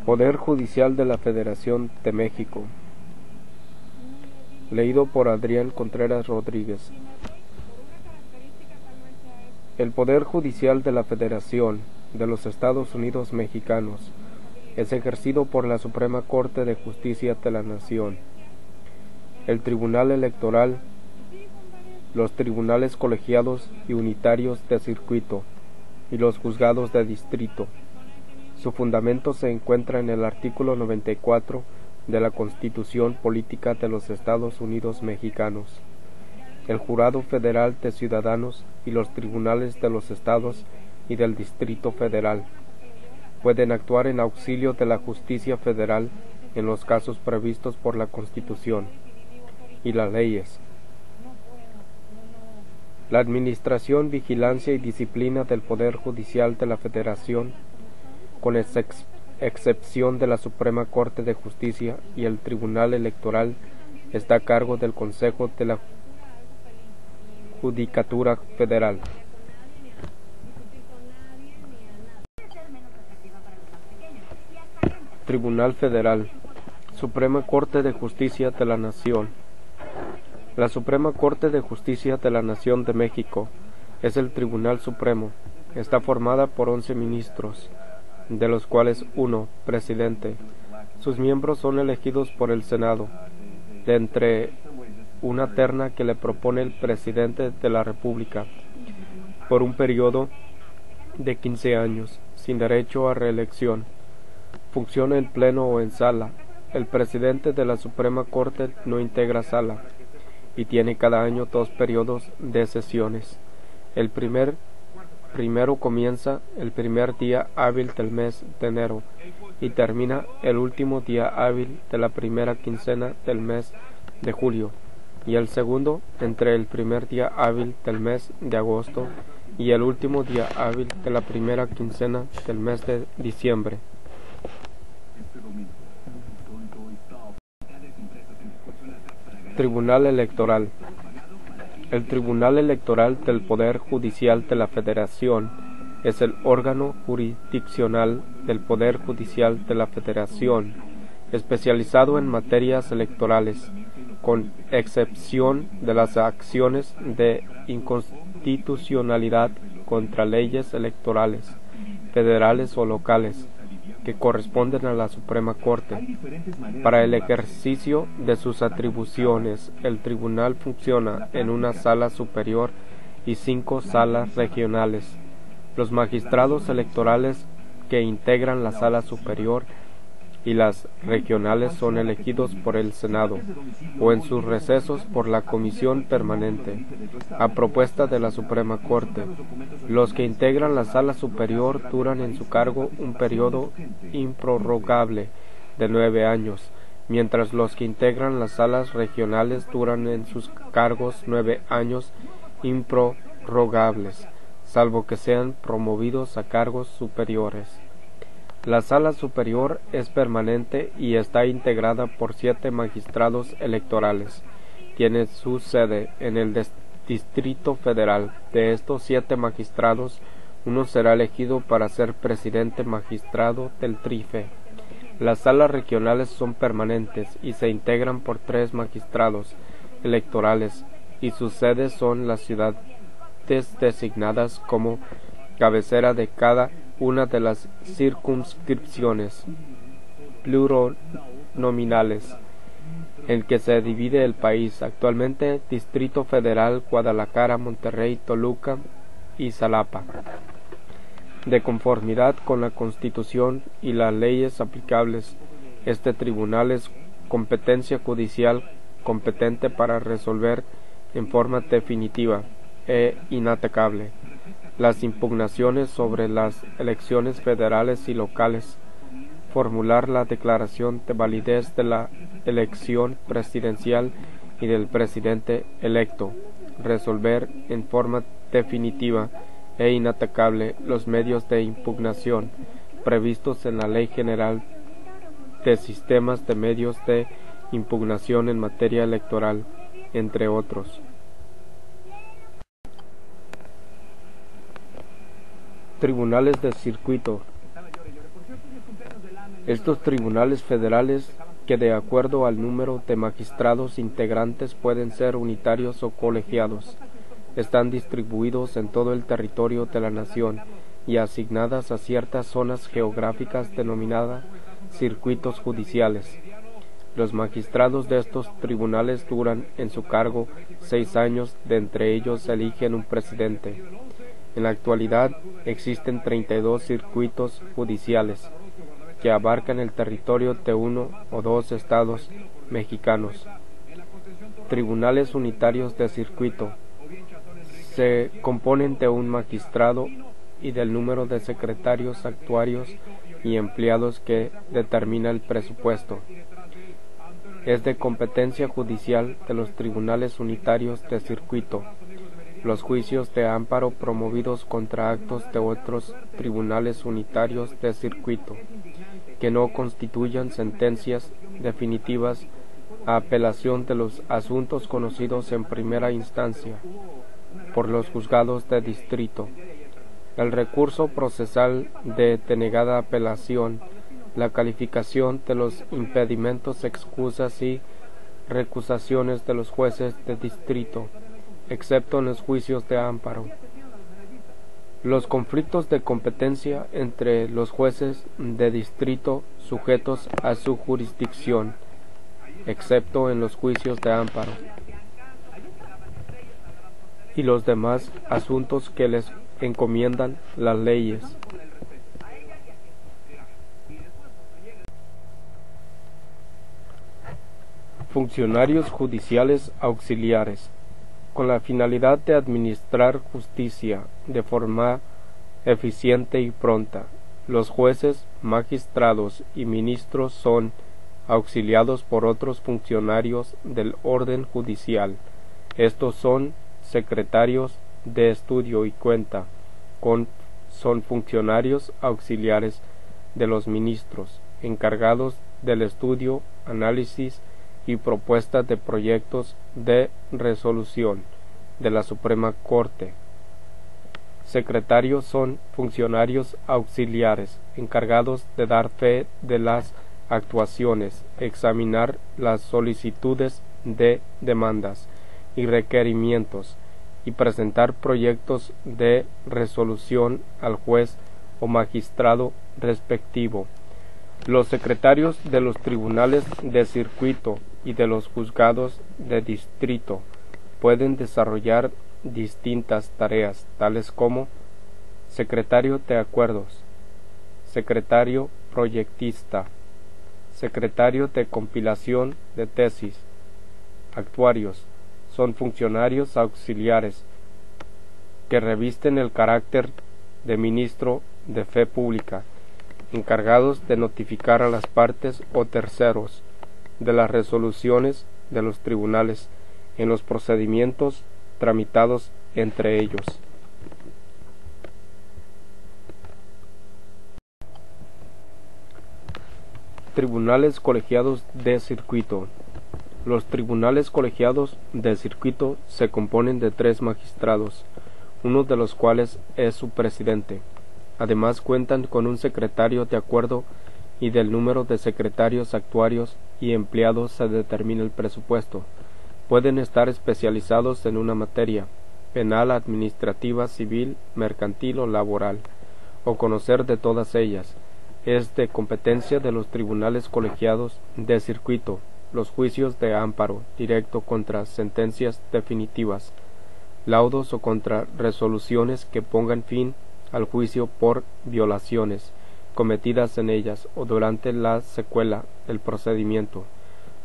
Poder Judicial de la Federación de México. Leído por Adrián Contreras Rodríguez. El Poder Judicial de la Federación de los Estados Unidos Mexicanos es ejercido por la Suprema Corte de Justicia de la Nación, el Tribunal Electoral, los tribunales colegiados y unitarios de circuito y los juzgados de distrito. Su fundamento se encuentra en el artículo 94 de la Constitución Política de los Estados Unidos Mexicanos. El Jurado Federal de Ciudadanos y los tribunales de los estados y del Distrito Federal pueden actuar en auxilio de la justicia federal en los casos previstos por la Constitución y las leyes. La administración, vigilancia y disciplina del Poder Judicial de la Federación, con excepción de la Suprema Corte de Justicia y el Tribunal Electoral, está a cargo del Consejo de la Judicatura Federal. Tribunal Federal. Suprema Corte de Justicia de la Nación. La Suprema Corte de Justicia de la Nación de México es el Tribunal Supremo. Está formada por 11 ministros, de los cuales 1, presidente. Sus miembros son elegidos por el Senado, de entre una terna que le propone el presidente de la República, por un periodo de 15 años, sin derecho a reelección. Funciona en pleno o en sala. El presidente de la Suprema Corte no integra sala y tiene cada año 2 periodos de sesiones. El primero comienza el primer día hábil del mes de enero y termina el último día hábil de la primera quincena del mes de julio, y el segundo entre el primer día hábil del mes de agosto y el último día hábil de la primera quincena del mes de diciembre. Tribunal Electoral. El Tribunal Electoral del Poder Judicial de la Federación es el órgano jurisdiccional del Poder Judicial de la Federación, especializado en materias electorales, con excepción de las acciones de inconstitucionalidad contra leyes electorales, federales o locales, que corresponden a la Suprema Corte. Para el ejercicio de sus atribuciones, el tribunal funciona en una sala superior y 5 salas regionales. Los magistrados electorales que integran la sala superior y las regionales son elegidos por el Senado o en sus recesos por la Comisión Permanente, a propuesta de la Suprema Corte. Los que integran la sala superior duran en su cargo un periodo improrrogable de 9 años, mientras los que integran las salas regionales duran en sus cargos 9 años improrrogables, salvo que sean promovidos a cargos superiores. La sala superior es permanente y está integrada por 7 magistrados electorales. Tiene su sede en el Distrito Federal. De estos 7 magistrados, uno será elegido para ser presidente magistrado del TRIFE. Las salas regionales son permanentes y se integran por 3 magistrados electorales, y sus sedes son las ciudades designadas como cabecera de cada una de las circunscripciones plurinominales en que se divide el país, actualmente Distrito Federal, Guadalajara, Monterrey, Toluca y Xalapa. De conformidad con la Constitución y las leyes aplicables, este tribunal es competencia judicial competente para resolver en forma definitiva e inatacable las impugnaciones sobre las elecciones federales y locales, formular la declaración de validez de la elección presidencial y del presidente electo, resolver en forma definitiva e inatacable los medios de impugnación previstos en la Ley General de Sistemas de Medios de Impugnación en materia electoral, entre otros. Tribunales de circuito. Estos tribunales federales, que de acuerdo al número de magistrados integrantes pueden ser unitarios o colegiados, están distribuidos en todo el territorio de la nación y asignadas a ciertas zonas geográficas denominadas circuitos judiciales. Los magistrados de estos tribunales duran en su cargo 6 años, de entre ellos eligen un presidente. En la actualidad existen 32 circuitos judiciales que abarcan el territorio de 1 o 2 estados mexicanos. Tribunales unitarios de circuito se componen de un magistrado y del número de secretarios, actuarios y empleados que determina el presupuesto. Es de competencia judicial de los tribunales unitarios de circuito los juicios de amparo promovidos contra actos de otros tribunales unitarios de circuito que no constituyan sentencias definitivas a apelación de los asuntos conocidos en primera instancia por los juzgados de distrito. El recurso procesal de denegada apelación, la calificación de los impedimentos, excusas y recusaciones de los jueces de distrito, excepto en los juicios de amparo. Los conflictos de competencia entre los jueces de distrito sujetos a su jurisdicción, excepto en los juicios de amparo, y los demás asuntos que les encomiendan las leyes. Funcionarios judiciales auxiliares. Con la finalidad de administrar justicia de forma eficiente y pronta, los jueces, magistrados y ministros son auxiliados por otros funcionarios del orden judicial. Estos son secretarios de estudio y cuenta, son funcionarios auxiliares de los ministros, encargados del estudio, análisis y propuestas de proyectos de resolución de la Suprema Corte. Secretarios son funcionarios auxiliares encargados de dar fe de las actuaciones, examinar las solicitudes de demandas y requerimientos y presentar proyectos de resolución al juez o magistrado respectivo. Los secretarios de los tribunales de circuito y de los juzgados de distrito pueden desarrollar distintas tareas, tales como secretario de acuerdos, secretario proyectista, secretario de compilación de tesis. Actuarios son funcionarios auxiliares que revisten el carácter de ministro de fe pública, encargados de notificar a las partes o terceros de las resoluciones de los tribunales en los procedimientos tramitados entre ellos. Tribunales colegiados de circuito. Los tribunales colegiados de circuito se componen de 3 magistrados, uno de los cuales es su presidente. Además cuentan con un secretario de acuerdo y del número de secretarios, actuarios y empleados se determina el presupuesto. Pueden estar especializados en una materia, penal, administrativa, civil, mercantil o laboral, o conocer de todas ellas. Es de competencia de los tribunales colegiados de circuito los juicios de amparo directo contra sentencias definitivas, laudos o contra resoluciones que pongan fin al juicio por violaciones cometidas en ellas o durante la secuela del procedimiento,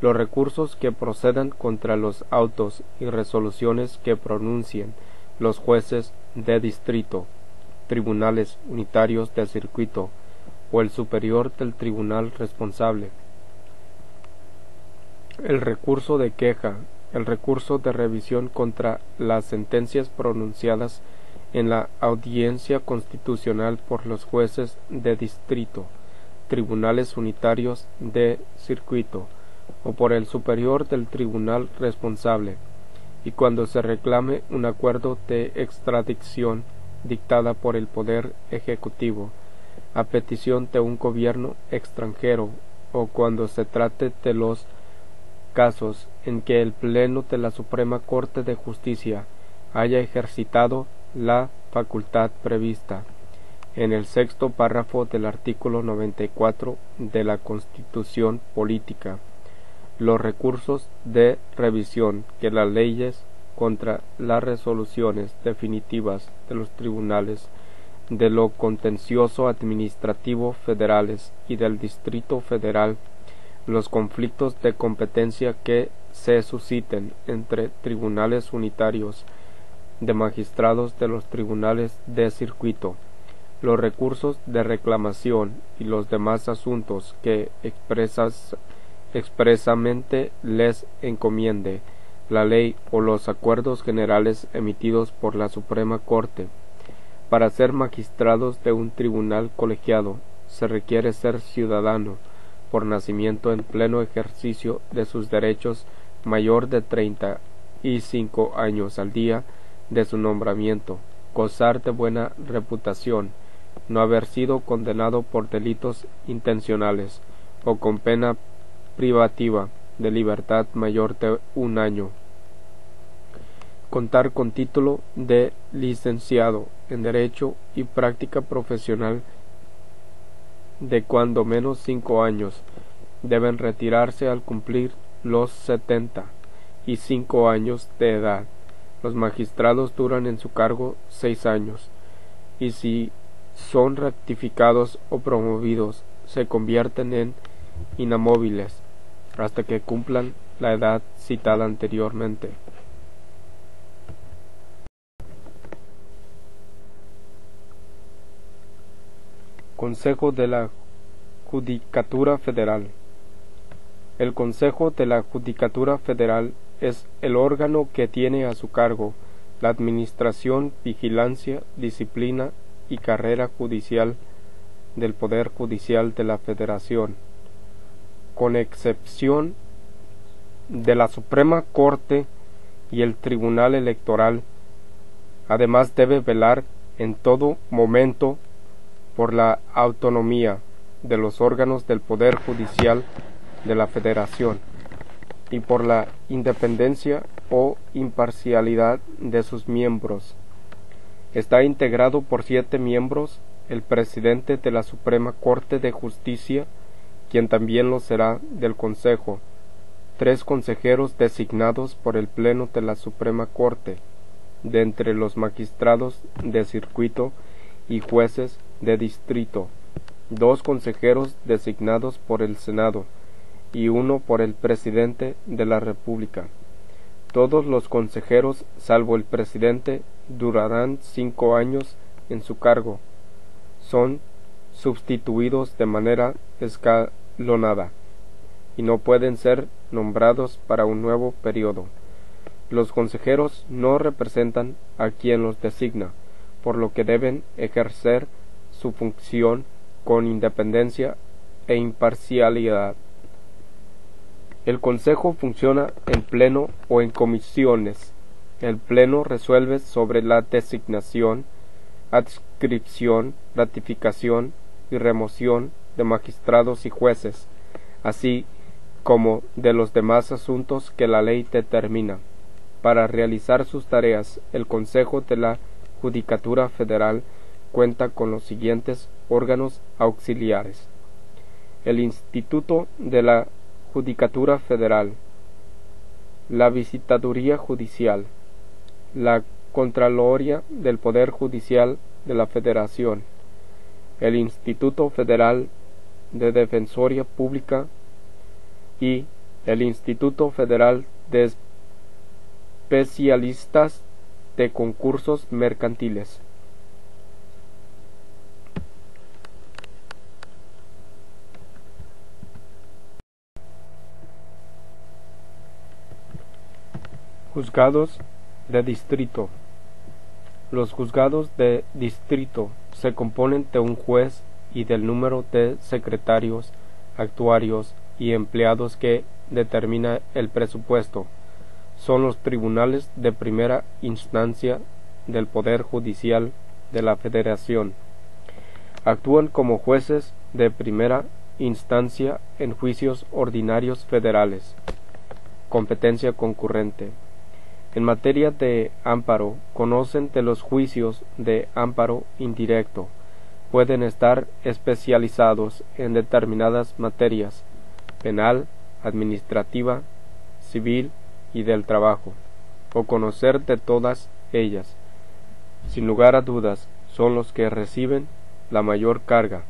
los recursos que procedan contra los autos y resoluciones que pronuncien los jueces de distrito, tribunales unitarios de circuito o el superior del tribunal responsable, el recurso de queja, el recurso de revisión contra las sentencias pronunciadas en la audiencia constitucional por los jueces de distrito, tribunales unitarios de circuito o por el superior del tribunal responsable, y cuando se reclame un acuerdo de extradición dictada por el Poder Ejecutivo, a petición de un gobierno extranjero o cuando se trate de los casos en que el Pleno de la Suprema Corte de Justicia haya ejercitado la facultad prevista en el sexto párrafo del artículo 94 de la Constitución Política. Los recursos de revisión que las leyes contra las resoluciones definitivas de los tribunales de lo contencioso administrativo federales y del Distrito Federal, los conflictos de competencia que se susciten entre tribunales unitarios de magistrados de los tribunales de circuito, los recursos de reclamación y los demás asuntos que expresamente les encomiende la ley o los acuerdos generales emitidos por la Suprema Corte. Para ser magistrados de un tribunal colegiado se requiere ser ciudadano por nacimiento en pleno ejercicio de sus derechos, mayor de 35 años al día de su nombramiento, gozar de buena reputación, no haber sido condenado por delitos intencionales o con pena privativa de libertad mayor de 1 año, contar con título de licenciado en Derecho y práctica profesional de cuando menos 5 años, deben retirarse al cumplir los 75 años de edad. Los magistrados duran en su cargo 6 años, y si son ratificados o promovidos, se convierten en inamovibles hasta que cumplan la edad citada anteriormente. Consejo de la Judicatura Federal. El Consejo de la Judicatura Federal es el órgano que tiene a su cargo la administración, vigilancia, disciplina y carrera judicial del Poder Judicial de la Federación, con excepción de la Suprema Corte y el Tribunal Electoral. Además debe velar en todo momento por la autonomía de los órganos del Poder Judicial de la Federación y por la independencia o imparcialidad de sus miembros. Está integrado por 7 miembros, el presidente de la Suprema Corte de Justicia, quien también lo será del Consejo, 3 consejeros designados por el Pleno de la Suprema Corte, de entre los magistrados de circuito y jueces de distrito, 2 consejeros designados por el Senado y 1 por el presidente de la República. Todos los consejeros, salvo el presidente, durarán 5 años en su cargo. Son sustituidos de manera escalonada y no pueden ser nombrados para un nuevo periodo. Los consejeros no representan a quien los designa, por lo que deben ejercer su función con independencia e imparcialidad. El Consejo funciona en pleno o en comisiones. El Pleno resuelve sobre la designación, adscripción, ratificación y remoción de magistrados y jueces, así como de los demás asuntos que la ley determina. Para realizar sus tareas, el Consejo de la Judicatura Federal cuenta con los siguientes órganos auxiliares: el Instituto de la Judicatura Federal, la Visitaduría Judicial, la Contraloría del Poder Judicial de la Federación, el Instituto Federal de Defensoría Pública y el Instituto Federal de Especialistas de Concursos Mercantiles. Juzgados de distrito. Los juzgados de distrito se componen de un juez y del número de secretarios, actuarios y empleados que determina el presupuesto. Son los tribunales de primera instancia del Poder Judicial de la Federación. Actúan como jueces de primera instancia en juicios ordinarios federales. Competencia concurrente. En materia de amparo, conocen de los juicios de amparo indirecto. Pueden estar especializados en determinadas materias: penal, administrativa, civil y del trabajo, o conocer de todas ellas. Sin lugar a dudas, son los que reciben la mayor carga